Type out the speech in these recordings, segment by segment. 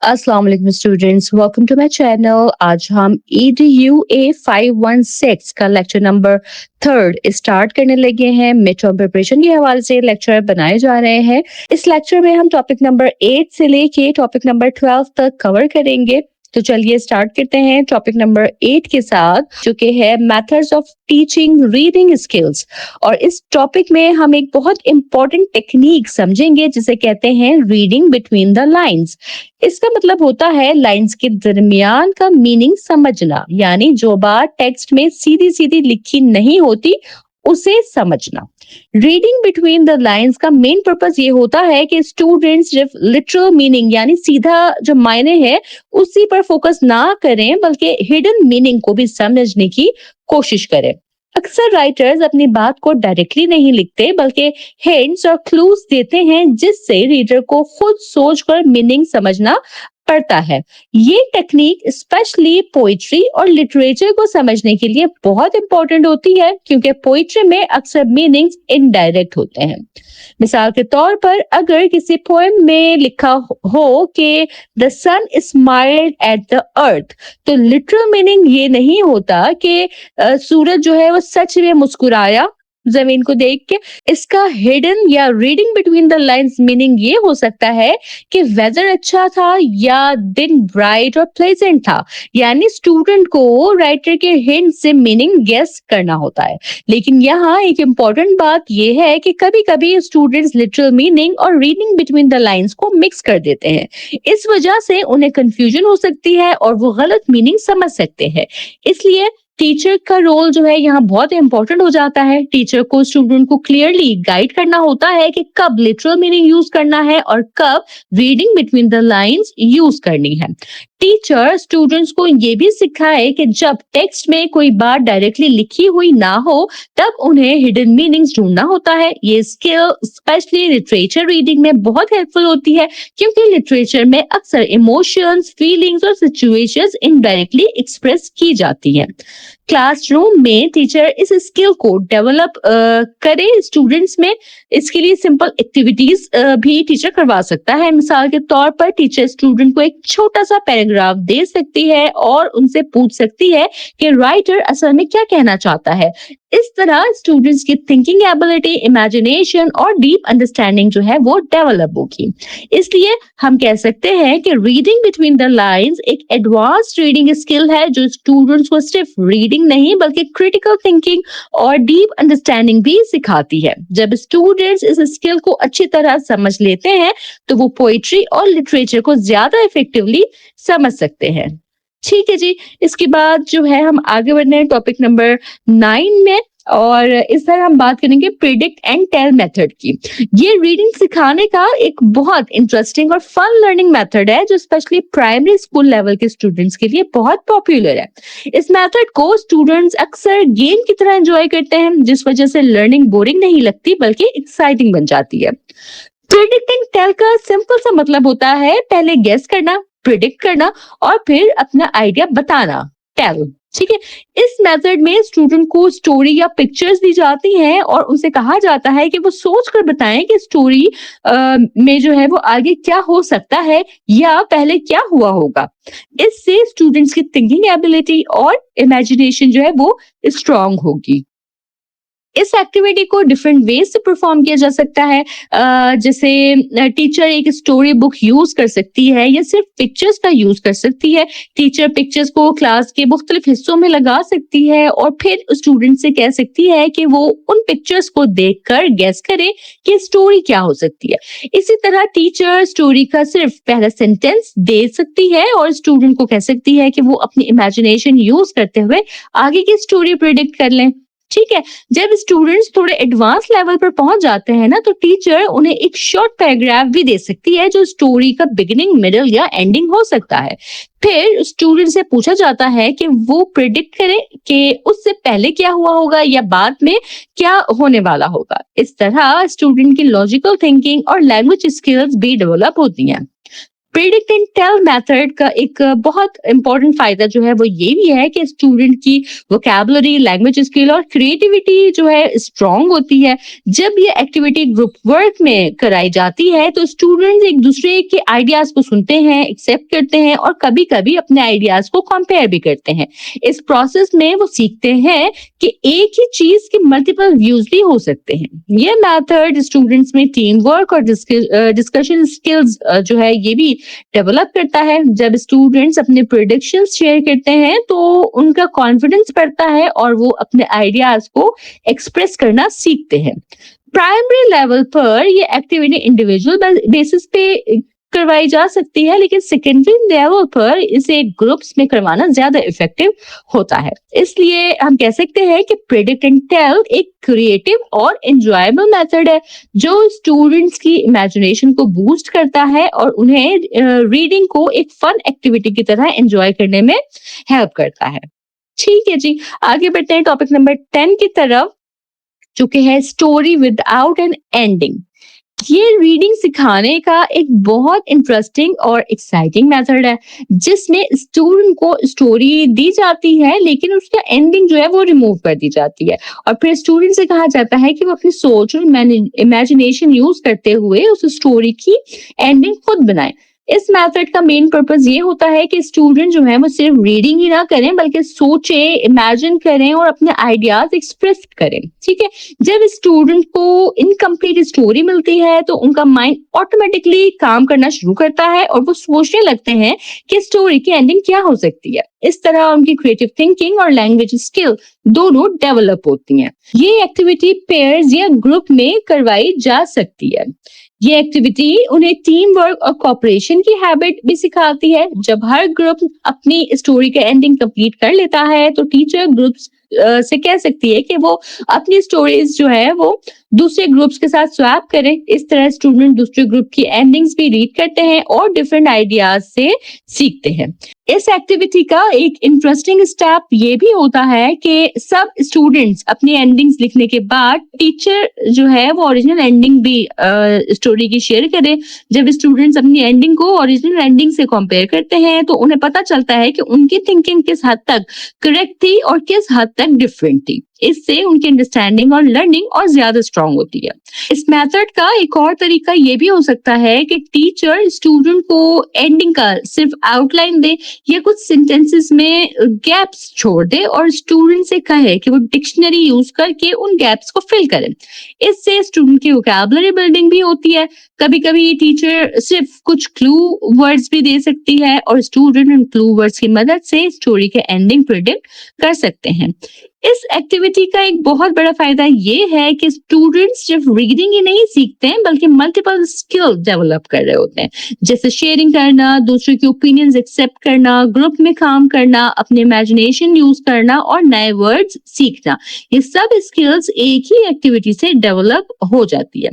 अस्सलाम वालेकुम students, welcome to my channel. आज हम EDUA 516 का लेक्चर नंबर थर्ड स्टार्ट करने लगे हैं। मिड टर्म प्रिपरेशन के हवाले से लेक्चर बनाए जा रहे हैं। इस लेक्चर में हम टॉपिक नंबर 8 से लेके टॉपिक नंबर 12 तक कवर करेंगे। तो चलिए स्टार्ट करते हैं टॉपिक नंबर 8 के साथ, जो कि है methods of teaching reading skills. और इस टॉपिक में हम एक बहुत इंपॉर्टेंट टेक्निक समझेंगे जिसे कहते हैं रीडिंग बिटवीन द लाइंस। इसका मतलब होता है लाइंस के दरमियान का मीनिंग समझना, यानी जो बात टेक्स्ट में सीधी सीधी लिखी नहीं होती उसे समझना। रीडिंग बिटवीन द लाइंस का मेन पर्पस ये होता है कि स्टूडेंट्स सिर्फ लिटरल मीनिंग यानी सीधा जो मायने है उसी पर फोकस ना करें, बल्कि हिडन मीनिंग को भी समझने की कोशिश करें। अक्सर राइटर्स अपनी बात को डायरेक्टली नहीं लिखते, बल्कि हिंट्स और क्लूज देते हैं जिससे रीडर को खुद सोचकर मीनिंग समझना पड़ता है। ये टेक्निक स्पेशली पोइट्री और लिटरेचर को समझने के लिए बहुत इंपॉर्टेंट होती है, क्योंकि पोइट्री में अक्सर मीनिंग्स इनडायरेक्ट होते हैं। मिसाल के तौर पर अगर किसी पोएम में लिखा हो कि the sun smiled at the earth, तो लिटरल मीनिंग ये नहीं होता कि सूरज जो है वो सच में मुस्कुराया जमीन को देख के। इसका हिडन या reading between the lines meaning ये हो सकता है कि वेदर अच्छा था या दिन ब्राइट और प्लेजेंट था, यानी स्टूडेंट को राइटर के हिंट से मीनिंग गेस करना होता है। लेकिन यहाँ एक इम्पोर्टेंट बात यह है कि कभी कभी स्टूडेंट्स लिटरल मीनिंग और रीडिंग बिटवीन द लाइंस को मिक्स कर देते हैं। इस वजह से उन्हें कंफ्यूजन हो सकती है और वो गलत मीनिंग समझ सकते हैं। इसलिए टीचर का रोल जो है यहाँ बहुत इंपॉर्टेंट हो जाता है। टीचर को स्टूडेंट को क्लियरली गाइड करना होता है कि कब लिटरल मीनिंग यूज करना है और कब reading between the lines use करनी है। टीचर स्टूडेंट्स को ये भी सिखाए कि जब टेक्स्ट में कोई बात डायरेक्टली लिखी हुई ना हो तब उन्हें हिडन मीनिंग्स ढूंढना होता है। ये स्किल स्पेशली लिटरेचर रीडिंग में बहुत हेल्पफुल होती है, क्योंकि लिटरेचर में अक्सर इमोशंस, फीलिंग्स और सिचुएशंस इनडायरेक्टली एक्सप्रेस की जाती है। क्लासरूम में टीचर इस स्किल को डेवलप करे स्टूडेंट्स में। इसके लिए सिंपल एक्टिविटीज भी टीचर करवा सकता है। मिसाल के तौर पर टीचर स्टूडेंट को एक छोटा सा पैराग्राफ दे सकती है और उनसे पूछ सकती है कि राइटर असल में क्या कहना चाहता है। इस तरह स्टूडेंट्स की थिंकिंग एबिलिटी, इमेजिनेशन और डीप अंडरस्टैंडिंग जो है वो डेवलप होगी। इसलिए हम कह सकते हैं कि रीडिंग बिटवीन द लाइंस एक एडवांस्ड रीडिंग स्किल है जो स्टूडेंट्स को सिर्फ रीडिंग नहीं बल्कि क्रिटिकल थिंकिंग और डीप अंडरस्टैंडिंग भी सिखाती है। जब स्टूडेंट्स इस स्किल को अच्छी तरह समझ लेते हैं तो वो पोइट्री और लिटरेचर को ज्यादा इफेक्टिवली समझ सकते हैं। ठीक है जी, इसके बाद जो है हम आगे बढ़ रहे हैं टॉपिक नंबर 9 में, और इस तरह हम बात करेंगे प्रिडिक्ट एंड टेल मेथड की। ये रीडिंग सिखाने का एक बहुत इंटरेस्टिंग और फन लर्निंग मेथड है जो स्पेशली प्राइमरी स्कूल लेवल के स्टूडेंट्स के लिए बहुत पॉपुलर है। इस मेथड को स्टूडेंट्स अक्सर गेम की तरह एंजॉय करते हैं, जिस वजह से लर्निंग बोरिंग नहीं लगती बल्कि एक्साइटिंग बन जाती है। प्रिडिक्ट एंड टेल का सिंपल सा मतलब होता है पहले गेस करना, प्रिडिक्ट करना और फिर अपना आइडिया बताना, टेल। ठीक है, इस मेथड में स्टूडेंट को स्टोरी या पिक्चर्स दी जाती हैं और उनसे कहा जाता है कि वो सोच कर बताएं कि स्टोरी में जो है वो आगे क्या हो सकता है या पहले क्या हुआ होगा। इससे स्टूडेंट्स की थिंकिंग एबिलिटी और इमेजिनेशन जो है वो स्ट्रांग होगी। इस एक्टिविटी को डिफरेंट वेज से परफॉर्म किया जा सकता है। जैसे टीचर एक स्टोरी बुक यूज कर सकती है या सिर्फ पिक्चर्स का यूज कर सकती है। टीचर पिक्चर्स को क्लास के मुख्तलिफ हिस्सों में लगा सकती है और फिर स्टूडेंट से कह सकती है कि वो उन पिक्चर्स को देखकर गेस करे कि स्टोरी क्या हो सकती है। इसी तरह टीचर स्टोरी का सिर्फ पहला सेंटेंस दे सकती है और स्टूडेंट को कह सकती है कि वो अपनी इमेजिनेशन यूज करते हुए आगे की स्टोरी प्रिडिक्ट कर लें। ठीक है, जब स्टूडेंट्स थोड़े एडवांस लेवल पर पहुंच जाते हैं ना, तो टीचर उन्हें एक शॉर्ट पैराग्राफ भी दे सकती है जो स्टोरी का बिगिनिंग, मिडिल या एंडिंग हो सकता है। फिर स्टूडेंट से पूछा जाता है कि वो प्रिडिक्ट करे कि उससे पहले क्या हुआ होगा या बाद में क्या होने वाला होगा। इस तरह स्टूडेंट की लॉजिकल थिंकिंग और लैंग्वेज स्किल्स भी डेवलप होती हैं। प्रिडिक्ट एंड टेल मेथड का एक बहुत इंपॉर्टेंट फायदा जो है वो ये भी है कि स्टूडेंट की वोकैबुलरी, लैंग्वेज स्किल और क्रिएटिविटी जो है स्ट्रांग होती है। जब ये एक्टिविटी ग्रुप वर्क में कराई जाती है तो स्टूडेंट्स एक दूसरे के आइडियाज को सुनते हैं, एक्सेप्ट करते हैं और कभी कभी अपने आइडियाज को कंपेयर भी करते हैं। इस प्रोसेस में वो सीखते हैं कि एक ही चीज के मल्टीपल व्यूज भी हो सकते हैं। ये मेथड स्टूडेंट्स में टीम वर्क और डिस्कशन स्किल्स जो है ये भी डेवलप करता है। जब स्टूडेंट्स अपने प्रेडिक्शंस शेयर करते हैं तो उनका कॉन्फिडेंस बढ़ता है और वो अपने आइडियाज को एक्सप्रेस करना सीखते हैं। प्राइमरी लेवल पर ये एक्टिविटी इंडिविजुअल बेसिस पे करवाई जा सकती है, लेकिन सेकेंडरी लेवल पर इसे ग्रुप्स में करवाना ज्यादा इफेक्टिव होता है। इसलिए हम कह सकते हैं कि प्रेडिक्ट एंड टेल एक क्रिएटिव और एंजॉयबल मेथड है जो स्टूडेंट्स की इमेजिनेशन को बूस्ट करता है और उन्हें रीडिंग को एक फन एक्टिविटी की तरह एंजॉय करने में हेल्प करता है। ठीक है जी, आगे बढ़ते हैं टॉपिक नंबर 10 की तरफ, जो कि है स्टोरी विदाउट एन एंडिंग। ये रीडिंग सिखाने का एक बहुत इंटरेस्टिंग और एक्साइटिंग मेथड है जिसमें स्टूडेंट को स्टोरी दी जाती है लेकिन उसका एंडिंग जो है वो रिमूव कर दी जाती है और फिर स्टूडेंट से कहा जाता है कि वो अपनी सोच और इमेजिनेशन यूज करते हुए उस स्टोरी की एंडिंग खुद बनाए। इस मेथड का मेन पर्पस ये होता है कि स्टूडेंट जो है वो सिर्फ रीडिंग ही ना करें बल्कि सोचे, इमेजिन करें और अपने आइडियाज एक्सप्रेस करें। ठीक है, जब स्टूडेंट को इनकम्प्लीट स्टोरी मिलती है तो उनका माइंड ऑटोमेटिकली काम करना शुरू करता है और वो सोचने लगते हैं कि स्टोरी की एंडिंग क्या हो सकती है। इस तरह उनकी क्रिएटिव थिंकिंग और लैंग्वेज स्किल दोनों डेवलप होती हैं। ये एक्टिविटी पेयर्स या ग्रुप में करवाई जा सकती है। ये एक्टिविटी उन्हें टीम वर्क और कोऑपरेशन की हैबिट भी सिखाती है। जब हर ग्रुप अपनी स्टोरी का एंडिंग कंप्लीट कर लेता है तो टीचर ग्रुप्स से कह सकती है कि वो अपनी स्टोरीज जो है वो दूसरे ग्रुप्स के साथ स्वैप करें। इस तरह स्टूडेंट दूसरे ग्रुप की एंडिंग्स भी रीड करते हैं और डिफरेंट आइडियाज से सीखते हैं। इस एक्टिविटी का एक इंटरेस्टिंग स्टेप ये भी होता है कि सब स्टूडेंट्स अपनी एंडिंग्स लिखने के बाद टीचर जो है वो ओरिजिनल एंडिंग भी स्टोरी की शेयर करे। जब स्टूडेंट्स अपनी एंडिंग को ओरिजिनल एंडिंग से कंपेयर करते हैं तो उन्हें पता चलता है कि उनकी थिंकिंग किस हद तक करेक्ट थी और किस हद तक डिफरेंट थी। इससे उनकी अंडरस्टैंडिंग और लर्निंग और ज्यादा स्ट्रांग होती है। इस मेथड का एक और तरीका ये भी हो सकता है कि टीचर स्टूडेंट को एंडिंग का सिर्फ आउटलाइन दे या कुछ सेंटेंसेस में गैप्स छोड़ दे और स्टूडेंट से कहे कि वो डिक्शनरी यूज करके उन गैप्स को फिल करें। इससे स्टूडेंट की वोकैबुलरी बिल्डिंग भी होती है। कभी कभी टीचर सिर्फ कुछ क्लू वर्ड्स भी दे सकती है और स्टूडेंट उन क्लू वर्ड्स की मदद से स्टोरी के एंडिंग प्रिडिक्ट कर सकते हैं। इस एक्टिविटी का एक बहुत बड़ा फायदा ये है कि स्टूडेंट्स सिर्फ रीडिंग ही नहीं सीखते हैं बल्कि मल्टीपल स्किल डेवलप कर रहे होते हैं, जैसे शेयरिंग करना, दूसरे के ओपिनियंस एक्सेप्ट करना, ग्रुप में काम करना, अपने इमेजिनेशन यूज करना और नए वर्ड्स सीखना। ये सब स्किल्स एक ही एक्टिविटी से डेवलप हो जाती है।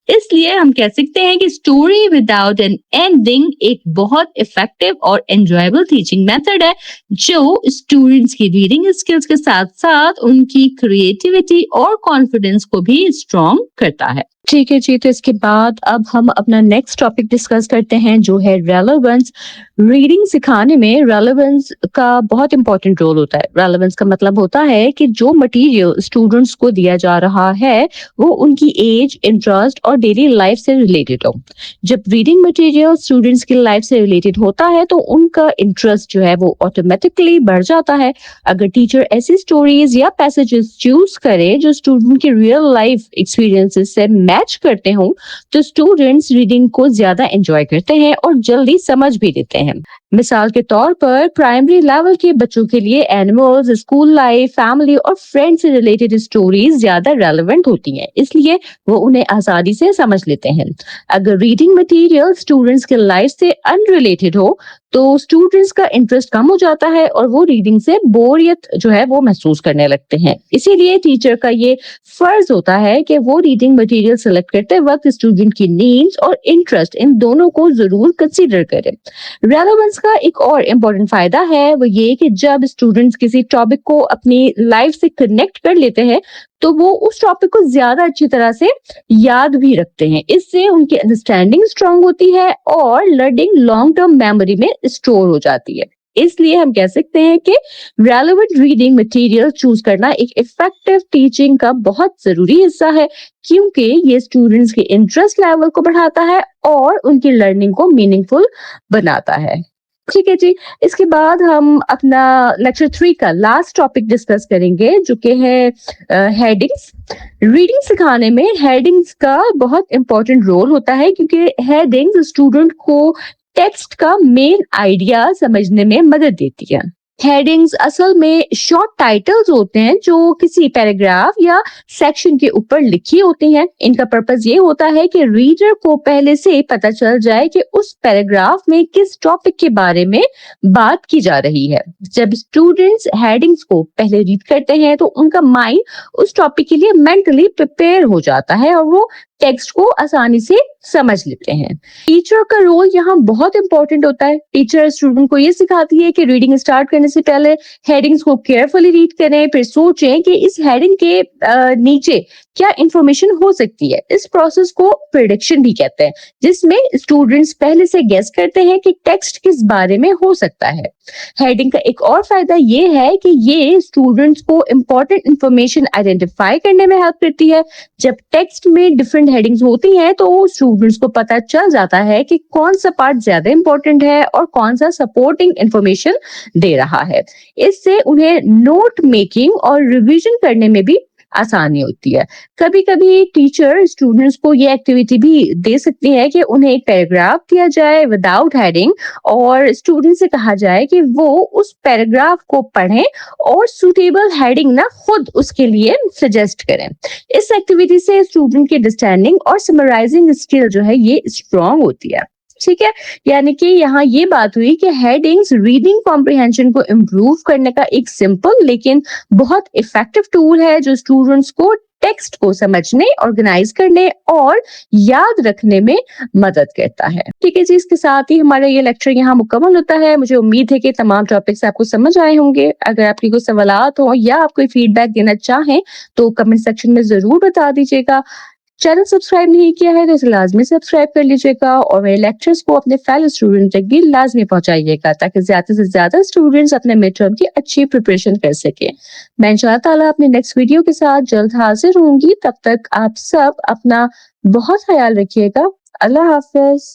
इसलिए हम कह सकते हैं कि स्टोरी विदाउट एन एंडिंग एक बहुत इफेक्टिव और एंजॉयबल टीचिंग मेथड है जो स्टूडेंट्स की रीडिंग स्किल्स के साथ साथ उनकी क्रिएटिविटी और कॉन्फिडेंस को भी स्ट्रॉन्ग करता है। ठीक है जी, तो इसके बाद अब हम अपना नेक्स्ट टॉपिक डिस्कस करते हैं जो है रेलेवेंस। रीडिंग सिखाने में रेलेवेंस का बहुत इंपॉर्टेंट रोल होता है। रेलेवेंस का मतलब होता है कि जो मटेरियल स्टूडेंट्स को दिया जा रहा है वो उनकी एज, इंटरेस्ट और डेली लाइफ से रिलेटेड हो। जब रीडिंग मटेरियल स्टूडेंट्स की लाइफ से रिलेटेड होता है तो उनका इंटरेस्ट जो है वो ऑटोमेटिकली बढ़ जाता है। अगर टीचर ऐसी स्टोरीज या पैसेजेस चूज करे जो स्टूडेंट के रियल लाइफ एक्सपीरियंसेस से मैच करते हों तो स्टूडेंट्स रीडिंग को ज्यादा एंजॉय करते हैं और जल्दी समझ भी लेते हैं। मिसाल के तौर पर प्राइमरी लेवल के बच्चों के लिए एनिमल्स, स्कूल लाइफ, फैमिली और फ्रेंड्स से रिलेटेड स्टोरीज ज्यादा रेलेवेंट होती हैं, इसलिए वो उन्हें आसानी से समझ लेते हैं। अगर रीडिंग मटेरियल स्टूडेंट्स के लाइफ से अनरिलेटेड हो तो स्टूडेंट्स का इंटरेस्ट कम हो जाता है और वो रीडिंग से बोरियत जो है वो महसूस करने लगते हैं। इसीलिए टीचर का ये फर्ज होता है कि वो रीडिंग मटेरियल सेलेक्ट करते वक्त स्टूडेंट की नीड्स और इंटरेस्ट इन दोनों को जरूर कंसीडर करें। रेलेवेंस का एक और इम्पोर्टेंट फायदा है वो ये कि जब स्टूडेंट्स किसी टॉपिक को अपनी लाइफ से कनेक्ट कर लेते हैं तो वो उस टॉपिक को ज्यादा अच्छी तरह से याद भी रखते हैं। इससे उनकी अंडरस्टैंडिंग स्ट्रांग होती है और लर्निंग लॉन्ग टर्म मेमोरी में स्टोर हो जाती है। इसलिए हम कह सकते हैं कि रेलेवेंट रीडिंग मटेरियल चूज करना एक इफेक्टिव टीचिंग का बहुत जरूरी हिस्सा है, क्योंकि ये स्टूडेंट्स के इंटरेस्ट लेवल को बढ़ाता है और उनकी लर्निंग को मीनिंगफुल बनाता है। ठीक है जी। इसके बाद हम अपना लेक्चर 3 का लास्ट टॉपिक डिस्कस करेंगे जो कि है हेडिंग्स। रीडिंग सिखाने में हेडिंग्स का बहुत इंपॉर्टेंट रोल होता है, क्योंकि हेडिंग्स स्टूडेंट को टेक्स्ट का मेन आइडिया समझने में मदद देती है। हेडिंग्स असल में शॉर्ट टाइटल्स होते हैं जो किसी पैराग्राफ या सेक्शन के ऊपर लिखी होती हैं। इनका पर्पस ये होता है कि रीडर को पहले से पता चल जाए कि उस पैराग्राफ में किस टॉपिक के बारे में बात की जा रही है। जब स्टूडेंट्स हेडिंग्स को पहले रीड करते हैं तो उनका माइंड उस टॉपिक के लिए मेंटली प्रिपेयर हो जाता है और वो टेक्स्ट को आसानी से समझ लेते हैं। टीचर का रोल यहाँ बहुत इंपॉर्टेंट होता है। टीचर स्टूडेंट को ये सिखाती है कि रीडिंग स्टार्ट करने से पहले हेडिंग्स को केयरफुली रीड करें, फिर सोचें कि इस हेडिंग के नीचे क्या इंफॉर्मेशन हो सकती है। इस प्रोसेस को प्रेडिक्शन भी कहते हैं, जिसमें स्टूडेंट्स पहले से गेस करते हैं कि टेक्स्ट किस बारे में हो सकता है। हेडिंग का एक और फायदा ये है कि ये स्टूडेंट्स को इंपॉर्टेंट इंफॉर्मेशन आइडेंटिफाई करने में हेल्प करती है। जब टेक्स्ट में डिफरेंट हेडिंग्स होती हैं तो स्टूडेंट्स को पता चल जाता है कि कौन सा पार्ट ज्यादा इंपॉर्टेंट है और कौन सा सपोर्टिंग इंफॉर्मेशन दे रहा है। इससे उन्हें नोट मेकिंग और रिवीजन करने में भी आसानी होती है। कभी कभी टीचर स्टूडेंट्स को ये एक्टिविटी भी दे सकती है कि उन्हें एक पैराग्राफ दिया जाए विदाउट हेडिंग और स्टूडेंट से कहा जाए कि वो उस पैराग्राफ को पढ़ें और सुटेबल हेडिंग ना खुद उसके लिए सजेस्ट करें। इस एक्टिविटी से स्टूडेंट की अंडरस्टैंडिंग और समराइजिंग स्किल जो है ये स्ट्रांग होती है। ठीक है, यानी कि यहाँ ये बात हुई कि हेडिंग्स रीडिंग कॉम्प्रिहेंशन को इम्प्रूव करने का एक सिंपल लेकिन बहुत इफेक्टिव टूल है जो स्टूडेंट्स को टेक्स्ट को समझने, ऑर्गेनाइज करने और याद रखने में मदद करता है। ठीक है जी, इसके साथ ही हमारा ये लेक्चर यहाँ मुकम्मल होता है। मुझे उम्मीद है कि तमाम टॉपिक्स आपको समझ आए होंगे। अगर आपकी कोई सवालात हो या आप कोई फीडबैक देना चाहें तो कमेंट सेक्शन में जरूर बता दीजिएगा। चैनल सब्सक्राइब नहीं किया है तो इसे लाजमी सब्सक्राइब कर लीजिएगा और मेरे लेक्चर्स को अपने फेलो स्टूडेंट तक भी लाजमी पहुंचाइएगा ताकि ज्यादा से ज्यादा स्टूडेंट्स अपने मिड टर्म की अच्छी प्रिपरेशन कर सके। मैं इंशाअल्लाह ताला अपने नेक्स्ट वीडियो के साथ जल्द हाजिर होंगी। तब तक आप सब अपना बहुत ख्याल रखिएगा। अल्लाह हाफिज।